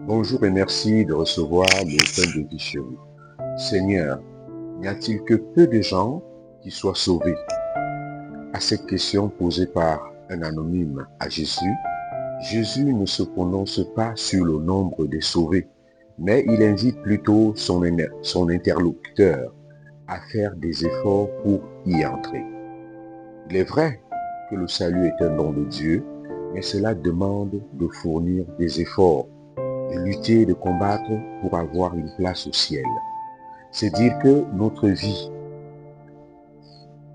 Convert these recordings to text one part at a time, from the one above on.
Bonjour et merci de recevoir le pain de vie chez vous. Seigneur, n'y a-t-il que peu de gens qui soient sauvés? À cette question posée par un anonyme à Jésus, Jésus ne se prononce pas sur le nombre des sauvés, mais il invite plutôt son interlocuteur à faire des efforts pour y entrer. Il est vrai que le salut est un don de Dieu, mais cela demande de fournir des efforts, de lutter, de combattre pour avoir une place au ciel. C'est dire que notre vie,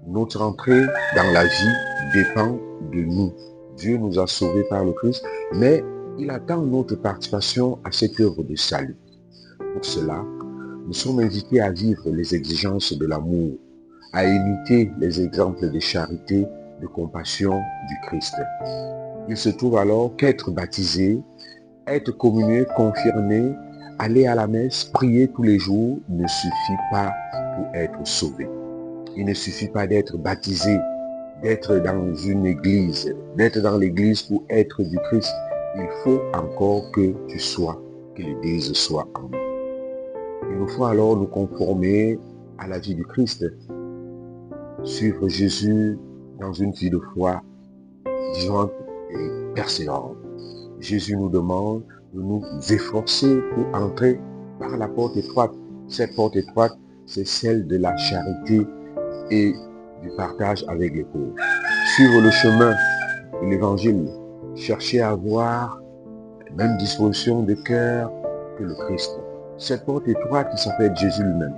notre entrée dans la vie dépend de nous. Dieu nous a sauvés par le Christ, mais il attend notre participation à cette œuvre de salut. Pour cela, nous sommes invités à vivre les exigences de l'amour, à imiter les exemples de charité, de compassion du Christ. Il se trouve alors qu'être baptisé, être communié, confirmé, aller à la messe, prier tous les jours ne suffit pas pour être sauvé. Il ne suffit pas d'être baptisé, d'être dans une église, d'être dans l'église pour être du Christ. Il faut encore que l'Église soit en nous. Il nous faut alors nous conformer à la vie du Christ, suivre Jésus dans une vie de foi vivante et persévérante. Jésus nous demande de nous efforcer pour entrer par la porte étroite. Cette porte étroite, c'est celle de la charité et du partage avec les pauvres. Suivre le chemin de l'évangile, chercher à avoir la même disposition de cœur que le Christ. Cette porte étroite qui s'appelle Jésus lui-même.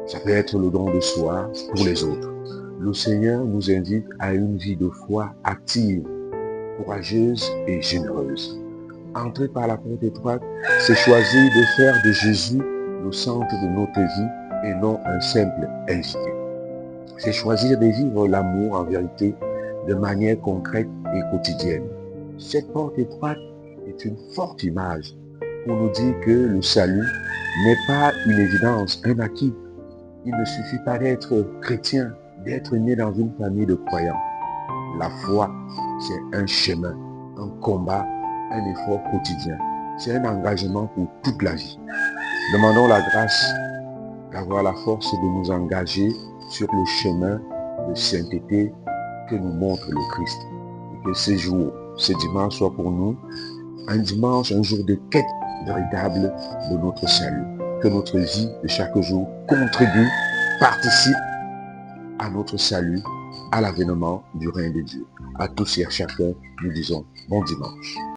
Ça peut être le don de soi pour les autres. Le Seigneur nous invite à une vie de foi active, courageuse et généreuse. Entrer par la porte étroite, c'est choisir de faire de Jésus le centre de notre vie et non un simple invité. C'est choisir de vivre l'amour en vérité de manière concrète et quotidienne. Cette porte étroite est une forte image pour nous dire que le salut n'est pas une évidence, un acquis. Il ne suffit pas d'être chrétien, d'être né dans une famille de croyants. La foi, c'est un chemin, un combat, un effort quotidien. C'est un engagement pour toute la vie. Demandons la grâce d'avoir la force de nous engager sur le chemin de sainteté que nous montre le Christ. Et que ces jours, ce dimanche soit pour nous un dimanche, un jour de quête véritable de notre salut. Que notre vie de chaque jour contribue, participe à notre salut, à l'avènement du règne de Dieu. À tous et à chacun, nous disons bon dimanche.